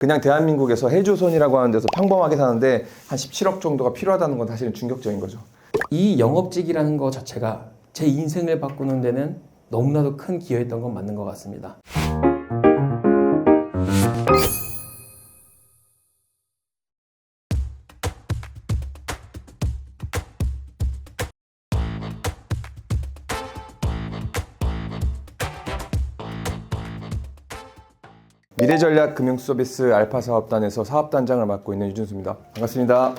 그냥 대한민국에서 해조선이라고 하는 데서 평범하게 사는데 한 17억 정도가 필요하다는 건 사실은 충격적인 거죠. 이 영업직이라는 것 자체가 제 인생을 바꾸는 데는 너무나도 큰 기여했던 건 맞는 것 같습니다. 미래전략금융서비스 알파사업단에서 사업단장을 맡고 있는 유준수입니다. 반갑습니다.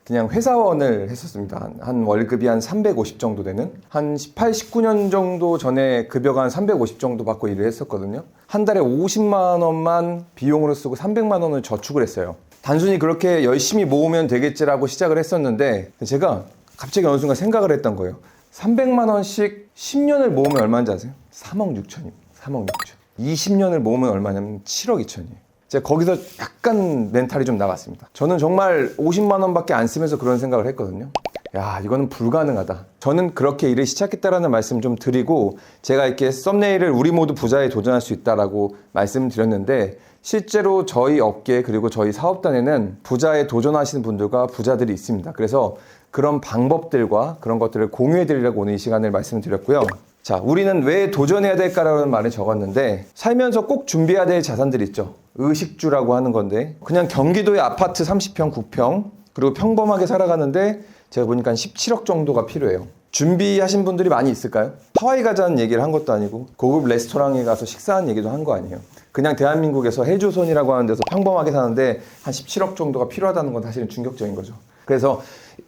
그냥 회사원을 했었습니다. 한 월급이 한 350 정도 되는 한 18, 19년 정도 전에 급여가 한 350 정도 받고 일을 했었거든요. 한 달에 50만 원만 비용으로 쓰고 300만 원을 저축을 했어요. 단순히 그렇게 열심히 모으면 되겠지라고 시작을 했었는데 제가 갑자기 어느 순간 생각을 했던 거예요. 300만 원씩 10년을 모으면 얼마인지 아세요? 3억 6천입니다. 3억 6천. 20년을 모으면 얼마냐면 7억 2천이에요. 제가 거기서 약간 멘탈이 좀 나갔습니다. 저는 정말 50만 원밖에 안 쓰면서 그런 생각을 했거든요. 야, 이거는 불가능하다. 저는 그렇게 일을 시작했다라는 말씀 좀 드리고, 제가 이렇게 썸네일을 우리 모두 부자에 도전할 수 있다라고 말씀드렸는데, 실제로 저희 업계 그리고 저희 사업단에는 부자에 도전하시는 분들과 부자들이 있습니다. 그래서 그런 방법들과 그런 것들을 공유해 드리려고 오늘 이 시간을 말씀드렸고요. 자, 우리는 왜 도전해야 될까라는 말을 적었는데, 살면서 꼭 준비해야 될 자산들이 있죠. 의식주라고 하는 건데, 그냥 경기도의 아파트 30평, 9평, 그리고 평범하게 살아가는데 제가 보니까 한 17억 정도가 필요해요. 준비하신 분들이 많이 있을까요? 하와이 가자는 얘기를 한 것도 아니고 고급 레스토랑에 가서 식사한 얘기도 한 거 아니에요. 그냥 대한민국에서 해조선이라고 하는 데서 평범하게 사는데 한 17억 정도가 필요하다는 건 사실은 충격적인 거죠. 그래서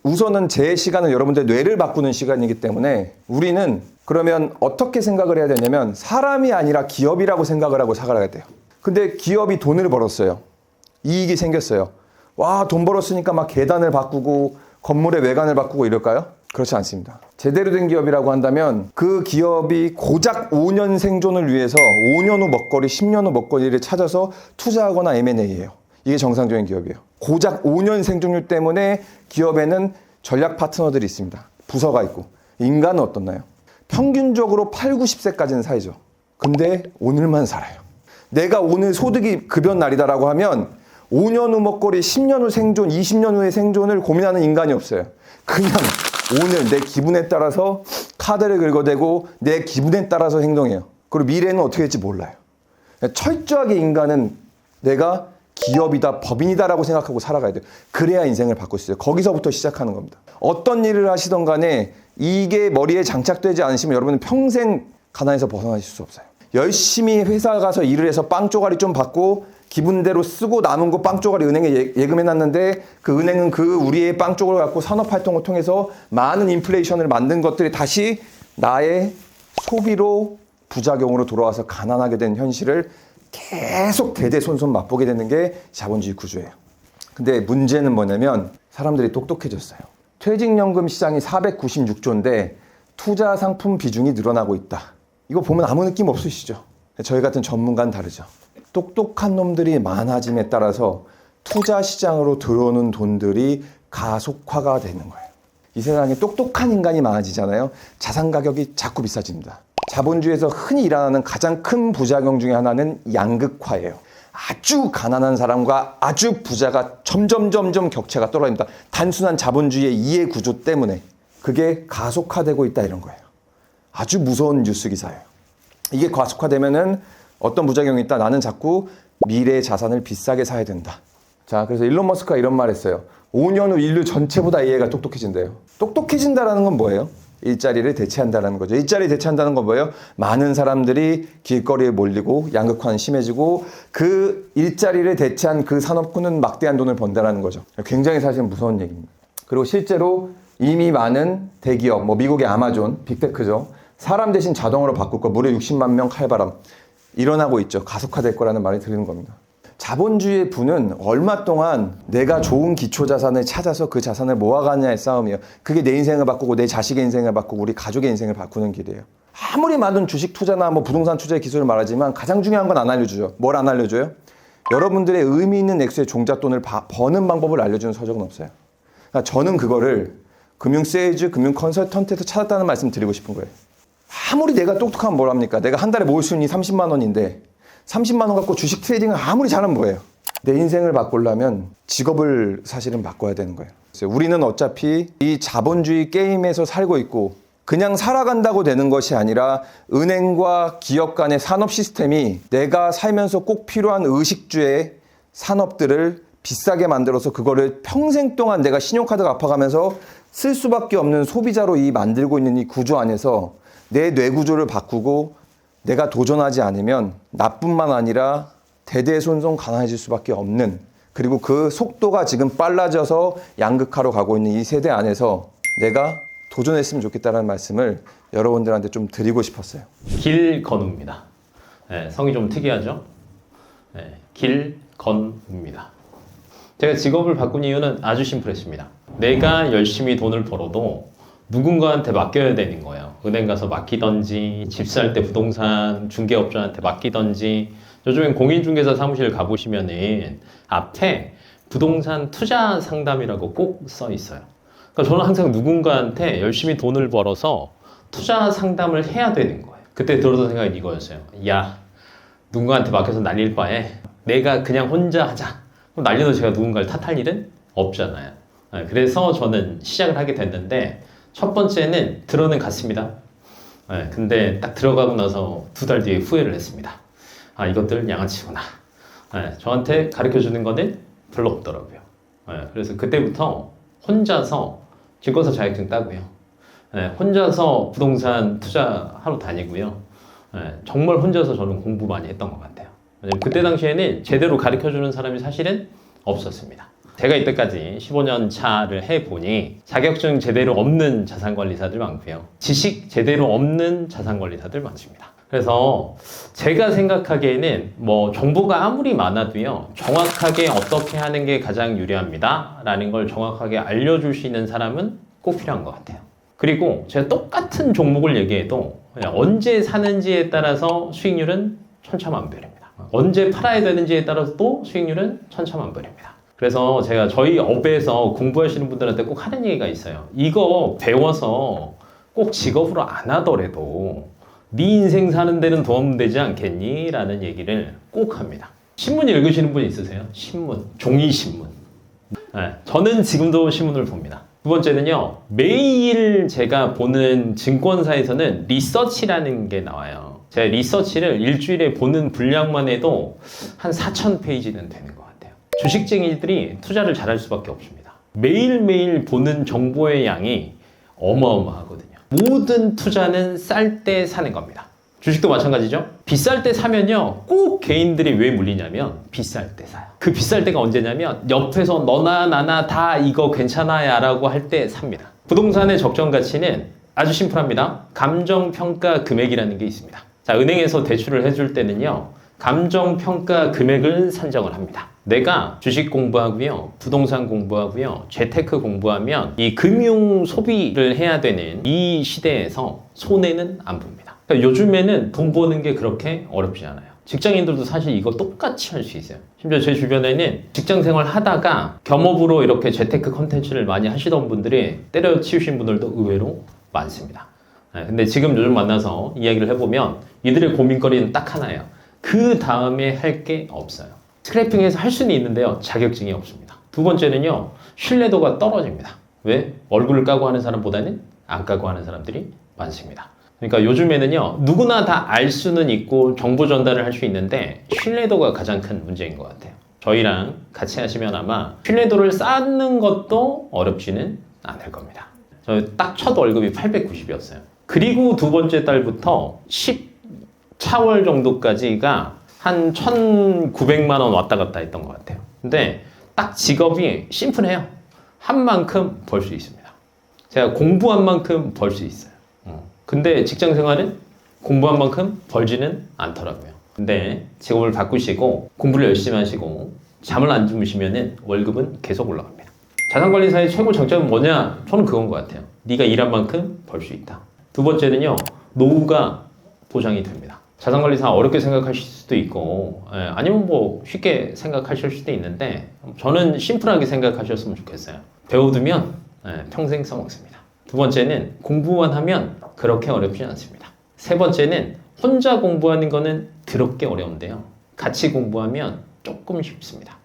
우선은 제 시간은 여러분들 뇌를 바꾸는 시간이기 때문에 우리는 그러면 어떻게 생각을 해야 되냐면 사람이 아니라 기업이라고 생각을 하고 살아가야 돼요. 근데 기업이 돈을 벌었어요. 이익이 생겼어요. 와, 돈 벌었으니까 막 계단을 바꾸고 건물의 외관을 바꾸고 이럴까요? 그렇지 않습니다. 제대로 된 기업이라고 한다면 그 기업이 고작 5년 생존을 위해서 5년 후 먹거리, 10년 후 먹거리를 찾아서 투자하거나 M&A예요. 이게 정상적인 기업이에요. 고작 5년 생존율 때문에 기업에는 전략 파트너들이 있습니다. 부서가 있고. 인간은 어떻나요? 평균적으로 8, 90세까지는 살죠. 근데 오늘만 살아요. 내가 오늘 소득이 급여 날이다라고 하면 5년 후 먹거리, 10년 후 생존, 20년 후의 생존을 고민하는 인간이 없어요. 그냥 오늘 내 기분에 따라서 카드를 긁어대고 내 기분에 따라서 행동해요. 그리고 미래는 어떻게 될지 몰라요. 철저하게 인간은 내가 기업이다, 법인이다라고 생각하고 살아가야 돼요. 그래야 인생을 바꿀 수 있어요. 거기서부터 시작하는 겁니다. 어떤 일을 하시던 간에 이게 머리에 장착되지 않으시면 여러분은 평생 가난에서 벗어나실 수 없어요. 열심히 회사 가서 일을 해서 빵 쪼가리 좀 받고 기분대로 쓰고 남은 거 빵 쪼가리 은행에 예금해놨는데 그 은행은 그 우리의 빵 쪼가리 갖고 산업활동을 통해서 많은 인플레이션을 만든 것들이 다시 나의 소비로 부작용으로 돌아와서 가난하게 된 현실을 계속 대대손손 맛보게 되는 게 자본주의 구조예요. 근데 문제는 뭐냐면 사람들이 똑똑해졌어요. 퇴직연금 시장이 496조인데 투자 상품 비중이 늘어나고 있다. 이거 보면 아무 느낌 없으시죠? 저희 같은 전문가는 다르죠. 똑똑한 놈들이 많아짐에 따라서 투자 시장으로 들어오는 돈들이 가속화가 되는 거예요. 이 세상에 똑똑한 인간이 많아지잖아요. 자산 가격이 자꾸 비싸집니다. 자본주의에서 흔히 일어나는 가장 큰 부작용 중에 하나는 양극화예요. 아주 가난한 사람과 아주 부자가 점점 격차가 떨어집니다. 단순한 자본주의의 이해 구조 때문에 그게 가속화되고 있다 이런 거예요. 아주 무서운 뉴스 기사예요. 이게 가속화되면은 어떤 부작용이 있다. 나는 자꾸 미래의 자산을 비싸게 사야 된다. 자, 그래서 일론 머스크가 이런 말 했어요. 5년 후 인류 전체보다 AI가 똑똑해진대요. 똑똑해진다라는 건 뭐예요? 일자리를 대체한다는 거죠. 일자리 대체한다는 건 뭐예요? 많은 사람들이 길거리에 몰리고 양극화는 심해지고 그 일자리를 대체한 그 산업군은 막대한 돈을 번다라는 거죠. 굉장히 사실 무서운 얘기입니다. 그리고 실제로 이미 많은 대기업, 미국의 아마존, 빅테크죠. 사람 대신 자동으로 바꿀 거 무려 60만 명 칼바람 일어나고 있죠. 가속화될 거라는 말이 들리는 겁니다. 자본주의의 부는 얼마 동안 내가 좋은 기초자산을 찾아서 그 자산을 모아가느냐의 싸움이에요. 그게 내 인생을 바꾸고 내 자식의 인생을 바꾸고 우리 가족의 인생을 바꾸는 길이에요. 아무리 많은 주식 투자나 부동산 투자의 기술을 말하지만 가장 중요한 건 안 알려주죠. 뭘 안 알려줘요? 여러분들의 의미 있는 액수의 종잣돈을 버는 방법을 알려주는 서적은 없어요. 그러니까 저는 그거를 금융 세일즈, 금융 컨설턴트에서 찾았다는 말씀 드리고 싶은 거예요. 아무리 내가 똑똑하면 뭘 합니까? 내가 한 달에 모을 수 있는 30만 원인데 30만 원 갖고 주식 트레이딩을 아무리 잘하면 뭐예요? 내 인생을 바꾸려면 직업을 사실은 바꿔야 되는 거예요. 그래서 우리는 어차피 이 자본주의 게임에서 살고 있고 그냥 살아간다고 되는 것이 아니라 은행과 기업 간의 산업 시스템이 내가 살면서 꼭 필요한 의식주의 산업들을 비싸게 만들어서 그거를 평생 동안 내가 신용카드 갚아가면서 쓸 수밖에 없는 소비자로 만들고 있는 이 구조 안에서 내 뇌구조를 바꾸고 내가 도전하지 않으면 나뿐만 아니라 대대손손 가난해질 수밖에 없는, 그리고 그 속도가 지금 빨라져서 양극화로 가고 있는 이 세대 안에서 내가 도전했으면 좋겠다는 말씀을 여러분들한테 좀 드리고 싶었어요. 길건우입니다. 네, 성이 좀 특이하죠? 네, 길건우입니다. 제가 직업을 바꾼 이유는 아주 심플했습니다. 내가 열심히 돈을 벌어도 누군가한테 맡겨야 되는 거예요. 은행 가서 맡기던지, 집 살 때 부동산 중개업자한테 맡기던지. 요즘엔 공인중개사 사무실 가보시면은 앞에 부동산 투자 상담이라고 꼭 써 있어요. 그러니까 저는 항상 누군가한테 열심히 돈을 벌어서 투자 상담을 해야 되는 거예요. 그때 들었던 생각이 이거였어요. 야, 누군가한테 맡겨서 날릴 바에 내가 그냥 혼자 하자. 그럼 날려도 제가 누군가를 탓할 일은 없잖아요. 그래서 저는 시작을 하게 됐는데, 첫 번째는 들어는 갔습니다. 근데 딱 들어가고 나서 2달 뒤에 후회를 했습니다. 아, 이것들 양아치구나. 저한테 가르쳐 주는 거는 별로 없더라고요. 그래서 그때부터 혼자서 증권사 자격증 따고요. 혼자서 부동산 투자하러 다니고요. 정말 혼자서 저는 공부 많이 했던 것 같아요. 왜냐면 그때 당시에는 제대로 가르쳐 주는 사람이 사실은 없었습니다. 제가 이때까지 15년 차를 해보니 자격증 제대로 없는 자산관리사들 많고요. 지식 제대로 없는 자산관리사들 많습니다. 그래서 제가 생각하기에는 뭐 정보가 아무리 많아도요, 정확하게 어떻게 하는 게 가장 유리합니다 라는 걸 정확하게 알려줄 수 있는 사람은 꼭 필요한 것 같아요. 그리고 제가 똑같은 종목을 얘기해도 그냥 언제 사는지에 따라서 수익률은 천차만별입니다. 언제 팔아야 되는지에 따라서도 수익률은 천차만별입니다. 그래서 제가 저희 업에서 공부하시는 분들한테 꼭 하는 얘기가 있어요. 이거 배워서 꼭 직업으로 안 하더라도 네 인생 사는 데는 도움되지 않겠니? 라는 얘기를 꼭 합니다. 신문 읽으시는 분 있으세요? 신문, 종이신문. 저는 지금도 신문을 봅니다. 두 번째는요, 매일 제가 보는 증권사에서는 리서치라는 게 나와요. 제가 리서치를 일주일에 보는 분량만 해도 한 4,000페이지는 되는 것 같아요. 주식쟁이들이 투자를 잘할 수밖에 없습니다. 매일매일 보는 정보의 양이 어마어마하거든요. 모든 투자는 쌀 때 사는 겁니다. 주식도 마찬가지죠. 비쌀 때 사면요, 꼭 개인들이 왜 물리냐면 비쌀 때 사요. 그 비쌀 때가 언제냐면 옆에서 너나 나나 다 이거 괜찮아야 라고 할 때 삽니다. 부동산의 적정 가치는 아주 심플합니다. 감정평가 금액이라는 게 있습니다. 자, 은행에서 대출을 해줄 때는요, 감정평가 금액을 산정을 합니다. 내가 주식 공부하고요, 부동산 공부하고요, 재테크 공부하면 이 금융 소비를 해야 되는 이 시대에서 손해는 안 봅니다. 그러니까 요즘에는 돈 버는 게 그렇게 어렵지 않아요. 직장인들도 사실 이거 똑같이 할 수 있어요. 심지어 제 주변에는 직장 생활 하다가 겸업으로 이렇게 재테크 컨텐츠를 많이 하시던 분들이 때려치우신 분들도 의외로 많습니다. 근데 지금 요즘 만나서 이야기를 해보면 이들의 고민거리는 딱 하나예요. 그 다음에 할 게 없어요. 스크래핑해서 할 수는 있는데요, 자격증이 없습니다. 두 번째는요, 신뢰도가 떨어집니다. 왜? 얼굴을 까고 하는 사람보다는 안 까고 하는 사람들이 많습니다. 그러니까 요즘에는요, 누구나 다 알 수는 있고 정보 전달을 할 수 있는데 신뢰도가 가장 큰 문제인 것 같아요. 저희랑 같이 하시면 아마 신뢰도를 쌓는 것도 어렵지는 않을 겁니다. 저 딱 첫 월급이 890이었어요. 그리고 두 번째 달부터 10차월 정도까지가 한 1,900만 원 왔다 갔다 했던 것 같아요. 근데 딱 직업이 심플해요. 한 만큼 벌 수 있습니다. 제가 공부한 만큼 벌 수 있어요. 근데 직장 생활은 공부한 만큼 벌지는 않더라고요. 근데 직업을 바꾸시고 공부를 열심히 하시고 잠을 안 주무시면 월급은 계속 올라갑니다. 자산관리사의 최고 장점은 뭐냐? 저는 그건 것 같아요. 네가 일한 만큼 벌 수 있다. 두 번째는요, 노후가 보장이 됩니다. 자산관리사 어렵게 생각하실 수도 있고, 아니면 뭐 쉽게 생각하실 수도 있는데, 저는 심플하게 생각하셨으면 좋겠어요. 배워두면 평생 써먹습니다. 두 번째는 공부만 하면 그렇게 어렵지 않습니다. 세 번째는 혼자 공부하는 거는 더럽게 어려운데요, 같이 공부하면 조금 쉽습니다.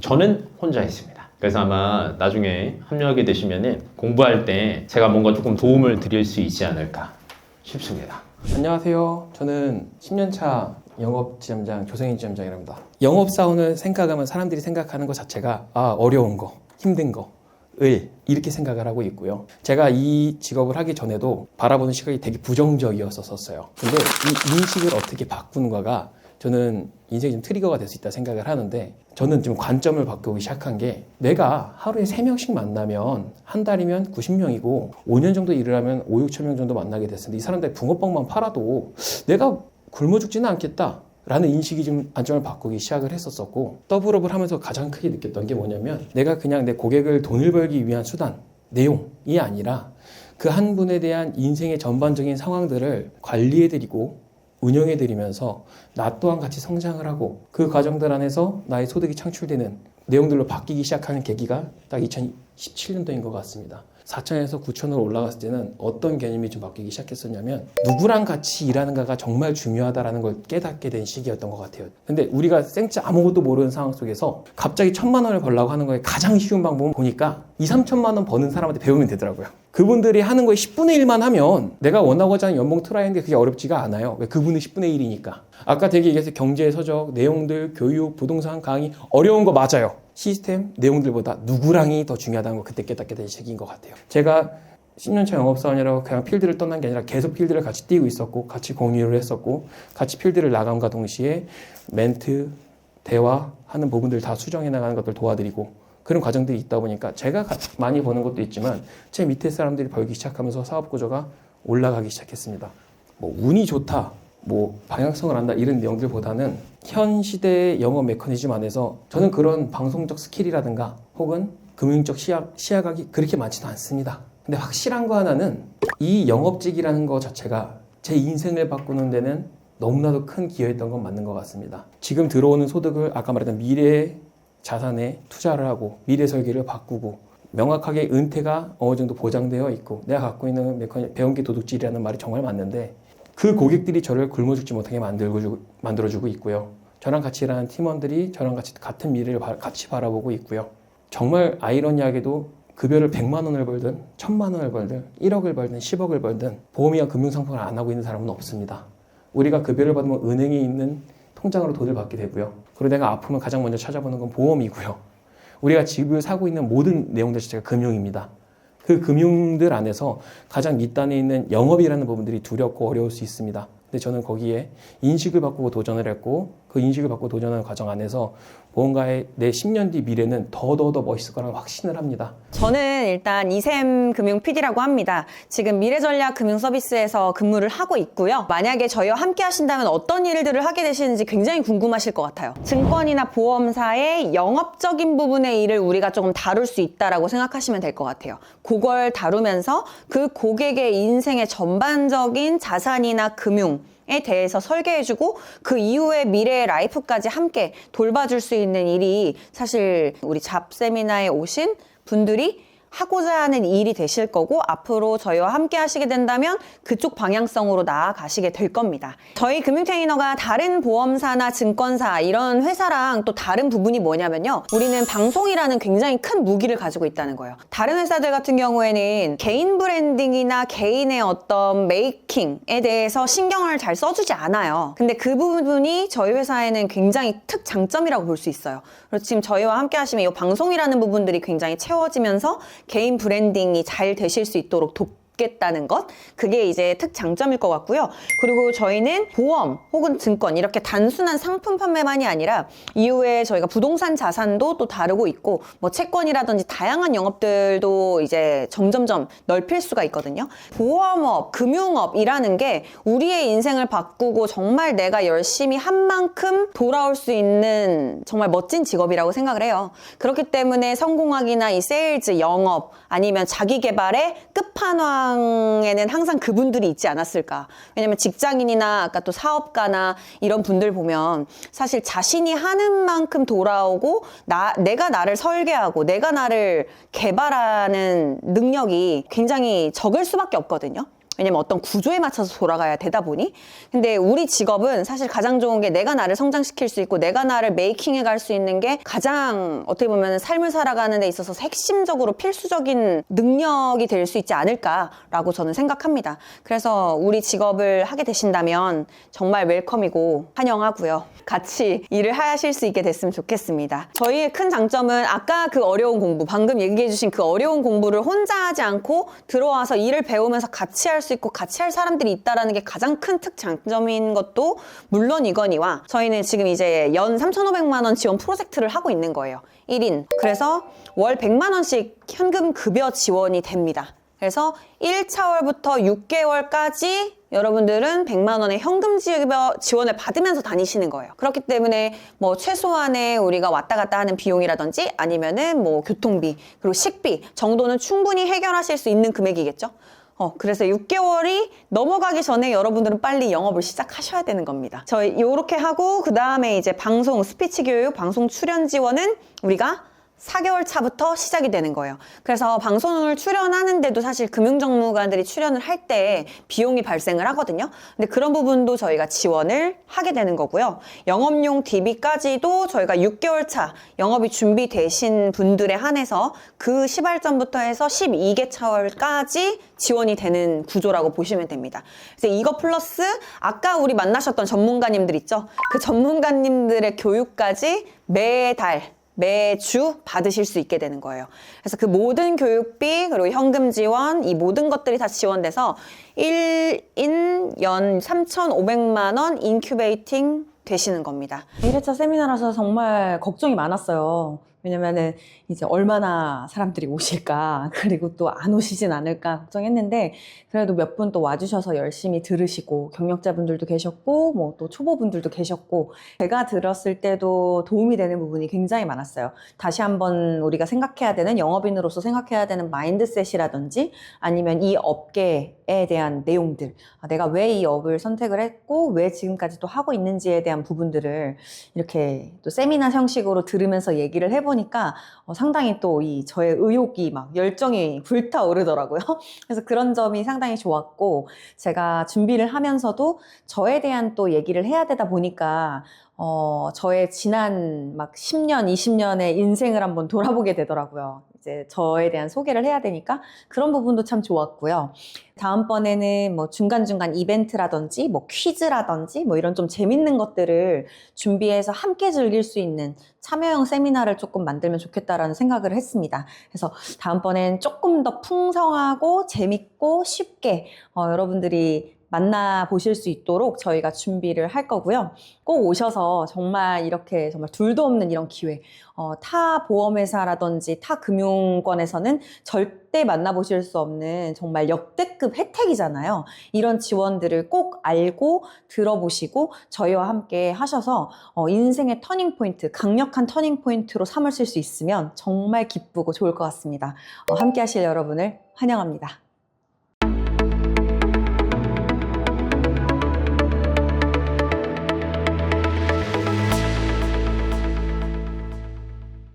저는 혼자 했습니다. 그래서 아마 나중에 합류하게 되시면은 공부할 때 제가 뭔가 조금 도움을 드릴 수 있지 않을까 싶습니다. 안녕하세요. 저는 10년차 영업지점장 조성인 지점장이랍니다. 영업사원을 생각하면 사람들이 생각하는 것 자체가 어려운 거, 힘든 거을 이렇게 생각을 하고 있고요. 제가 이 직업을 하기 전에도 바라보는 시각이 되게 부정적이었었어요. 근데 이 인식을 어떻게 바꾸는가가 저는 인생의 좀 트리거가 될 수 있다 생각을 하는데, 저는 좀 관점을 바꾸기 시작한 게, 내가 하루에 3명씩 만나면 한 달이면 90명이고 5년 정도 일을 하면 5, 6천 명 정도 만나게 됐는데, 이 사람들 붕어빵만 팔아도 내가 굶어 죽지는 않겠다 라는 인식이 좀 관점을 바꾸기 시작을 했었었고, 더블업을 하면서 가장 크게 느꼈던 게 뭐냐면, 내가 그냥 내 고객을 돈을 벌기 위한 수단, 내용이 아니라 그 한 분에 대한 인생의 전반적인 상황들을 관리해드리고 운영해드리면서 나 또한 같이 성장을 하고 그 과정들 안에서 나의 소득이 창출되는 내용들로 바뀌기 시작하는 계기가 딱 2017년도인 것 같습니다. 4천에서 9천으로 올라갔을 때는 어떤 개념이 좀 바뀌기 시작했었냐면, 누구랑 같이 일하는가가 정말 중요하다는 걸 깨닫게 된 시기였던 것 같아요. 근데 우리가 생짜 아무것도 모르는 상황 속에서 갑자기 1,000만 원을 벌려고 하는 거에 가장 쉬운 방법은 보니까 2, 3천만 원 버는 사람한테 배우면 되더라고요. 그분들이 하는 거에 10분의 1만 하면 내가 원하고자 하는 연봉 트라이인데 그게 어렵지가 않아요. 왜? 그분은 10분의 1이니까. 아까 되게 얘기해서 경제 서적, 내용들, 교육, 부동산 강의 어려운 거 맞아요. 시스템, 내용들보다 누구랑이 더 중요하다는 걸 그때 깨닫게 된 시기인 것 같아요. 제가 10년차 영업사원이라고 그냥 필드를 떠난 게 아니라 계속 필드를 같이 뛰고 있었고, 같이 공유를 했었고, 같이 필드를 나감과 동시에 멘트, 대화하는 부분들 다 수정해 나가는 것들 도와드리고, 그런 과정들이 있다 보니까 제가 많이 버는 것도 있지만 제 밑에 사람들이 벌기 시작하면서 사업 구조가 올라가기 시작했습니다. 뭐 운이 좋다, 뭐 방향성을 안다 이런 내용들보다는 현 시대의 영업 메커니즘 안에서 저는 그런 방송적 스킬이라든가 혹은 금융적 시야각이 그렇게 많지는 않습니다. 근데 확실한 거 하나는, 이 영업직이라는 거 자체가 제 인생을 바꾸는 데는 너무나도 큰 기여했던 건 맞는 것 같습니다. 지금 들어오는 소득을 아까 말했던 미래의 자산에 투자를 하고 미래 설계를 바꾸고, 명확하게 은퇴가 어느 정도 보장되어 있고, 내가 갖고 있는 배운 게 도둑질이라는 말이 정말 맞는데, 그 고객들이 저를 굶어 죽지 못하게 만들어주고 있고요. 저랑 같이 일하는 팀원들이 저랑 같은 미래를 같이 바라보고 있고요. 정말 아이러니하게도 급여를 100만 원을 벌든 1000만 원을 벌든 1억을 벌든 10억을 벌든 보험이나 금융상품을 안 하고 있는 사람은 없습니다. 우리가 급여를 받으면 은행에 있는 통장으로 돈을 받게 되고요. 그리고 내가 아프면 가장 먼저 찾아보는 건 보험이고요. 우리가 집을 사고 있는 모든 내용들 자체가 금융입니다. 그 금융들 안에서 가장 밑단에 있는 영업이라는 부분들이 두렵고 어려울 수 있습니다. 근데 저는 거기에 인식을 바꾸고 도전을 했고, 그 인식을 바꾸고 도전하는 과정 안에서 뭔가의 내 10년 뒤 미래는 더 멋있을 거라고 확신을 합니다. 저는 일단 이샘 금융 PD라고 합니다. 지금 미래전략 금융서비스에서 근무를 하고 있고요. 만약에 저희와 함께 하신다면 어떤 일들을 하게 되시는지 굉장히 궁금하실 것 같아요. 증권이나 보험사의 영업적인 부분의 일을 우리가 조금 다룰 수 있다라고 생각하시면 될 것 같아요. 그걸 다루면서 그 고객의 인생의 전반적인 자산이나 금융에 대해서 설계해주고, 그 이후의 미래의 라이프까지 함께 돌봐줄 수 있는 일이 사실 우리 잡 세미나에 오신 분들이 하고자 하는 일이 되실 거고, 앞으로 저희와 함께 하시게 된다면 그쪽 방향성으로 나아가시게 될 겁니다. 저희 금융트레이너가 다른 보험사나 증권사 이런 회사랑 또 다른 부분이 뭐냐면요, 우리는 방송이라는 굉장히 큰 무기를 가지고 있다는 거예요. 다른 회사들 같은 경우에는 개인 브랜딩이나 개인의 어떤 메이킹에 대해서 신경을 잘 써주지 않아요. 근데 그 부분이 저희 회사에는 굉장히 특장점이라고 볼 수 있어요. 그래서 지금 저희와 함께 하시면 이 방송이라는 부분들이 굉장히 채워지면서 개인 브랜딩이 잘 되실 수 있도록 돕겠다는 것, 그게 이제 특장점일 것 같고요. 그리고 저희는 보험 혹은 증권 이렇게 단순한 상품 판매만이 아니라 이후에 저희가 부동산 자산도 또 다루고 있고, 뭐 채권이라든지 다양한 영업들도 이제 점점점 넓힐 수가 있거든요. 보험업, 금융업이라는 게 우리의 인생을 바꾸고 정말 내가 열심히 한 만큼 돌아올 수 있는 정말 멋진 직업이라고 생각을 해요. 그렇기 때문에 성공학이나 이 세일즈, 영업 아니면 자기 개발의 끝판왕에는 항상 그분들이 있지 않았을까. 왜냐면 직장인이나 아까 또 사업가나 이런 분들 보면 사실 자신이 하는 만큼 돌아오고 내가 나를 설계하고 내가 나를 개발하는 능력이 굉장히 적을 수밖에 없거든요. 왜냐면 어떤 구조에 맞춰서 돌아가야 되다 보니. 근데 우리 직업은 사실 가장 좋은 게 내가 나를 성장시킬 수 있고 내가 나를 메이킹해 갈 수 있는 게 가장 어떻게 보면 삶을 살아가는 데 있어서 핵심적으로 필수적인 능력이 될 수 있지 않을까라고 저는 생각합니다. 그래서 우리 직업을 하게 되신다면 정말 웰컴이고 환영하고요. 같이 일을 하실 수 있게 됐으면 좋겠습니다. 저희의 큰 장점은 아까 그 어려운 공부, 방금 얘기해 주신 그 어려운 공부를 혼자 하지 않고 들어와서 일을 배우면서 같이 할 수 있고 같이 할 사람들이 있다는 게 가장 큰 특장점인 것도 물론이거니와 저희는 지금 이제 연 3,500만 원 지원 프로젝트를 하고 있는 거예요. 1인. 그래서 월 100만 원씩 현금 급여 지원이 됩니다. 그래서 1차월부터 6개월까지 여러분들은 100만 원의 현금 지원을 받으면서 다니시는 거예요. 그렇기 때문에 뭐 최소한의 우리가 왔다 갔다 하는 비용이라든지 아니면은 뭐 교통비 그리고 식비 정도는 충분히 해결하실 수 있는 금액이겠죠. 그래서 6개월이 넘어가기 전에 여러분들은 빨리 영업을 시작하셔야 되는 겁니다. 저희 요렇게 하고 그 다음에 이제 방송 스피치 교육, 방송 출연 지원은 우리가 4개월 차부터 시작이 되는 거예요. 그래서 방송을 출연하는데도 사실 금융정무관들이 출연을 할 때 비용이 발생을 하거든요. 근데 그런 부분도 저희가 지원을 하게 되는 거고요. 영업용 DB까지도 저희가 6개월 차 영업이 준비되신 분들에 한해서 그 시발점부터 해서 12개 차월까지 지원이 되는 구조라고 보시면 됩니다. 그래서 이거 플러스 아까 우리 만나셨던 전문가님들 있죠? 그 전문가님들의 교육까지 매주 받으실 수 있게 되는 거예요. 그래서 그 모든 교육비 그리고 현금 지원 이 모든 것들이 다 지원돼서 1인 연 3,500만 원 인큐베이팅 되시는 겁니다. 1회차 세미나라서 정말 걱정이 많았어요. 왜냐면은 이제 얼마나 사람들이 오실까, 그리고 또 안 오시진 않을까 걱정했는데, 그래도 몇 분 또 와주셔서 열심히 들으시고, 경력자분들도 계셨고, 뭐 또 초보분들도 계셨고, 제가 들었을 때도 도움이 되는 부분이 굉장히 많았어요. 다시 한번 우리가 생각해야 되는, 영업인으로서 생각해야 되는 마인드셋이라든지, 아니면 이 업계에 대한 내용들, 내가 왜 이 업을 선택을 했고, 왜 지금까지 또 하고 있는지에 대한 부분들을 이렇게 또 세미나 형식으로 들으면서 얘기를 해보니까 상당히 또 이 저의 의욕이 막 열정이 불타오르더라고요. 그래서 그런 점이 상당히 좋았고, 제가 준비를 하면서도 저에 대한 또 얘기를 해야 되다 보니까 저의 지난 막 10년, 20년의 인생을 한번 돌아보게 되더라고요. 이제 저에 대한 소개를 해야 되니까 그런 부분도 참 좋았고요. 다음번에는 뭐 중간중간 이벤트라든지 뭐 퀴즈라든지 뭐 이런 좀 재밌는 것들을 준비해서 함께 즐길 수 있는 참여형 세미나를 조금 만들면 좋겠다라는 생각을 했습니다. 그래서 다음번엔 조금 더 풍성하고 재밌고 쉽게 여러분들이 만나보실 수 있도록 저희가 준비를 할 거고요. 꼭 오셔서 정말 이렇게 정말 둘도 없는 이런 기회, 타 보험회사라든지 타 금융권에서는 절대 만나보실 수 없는 정말 역대급 혜택이잖아요. 이런 지원들을 꼭 알고 들어보시고 저희와 함께 하셔서 인생의 터닝포인트, 강력한 터닝포인트로 삼으실 수 있으면 정말 기쁘고 좋을 것 같습니다. 함께 하실 여러분을 환영합니다.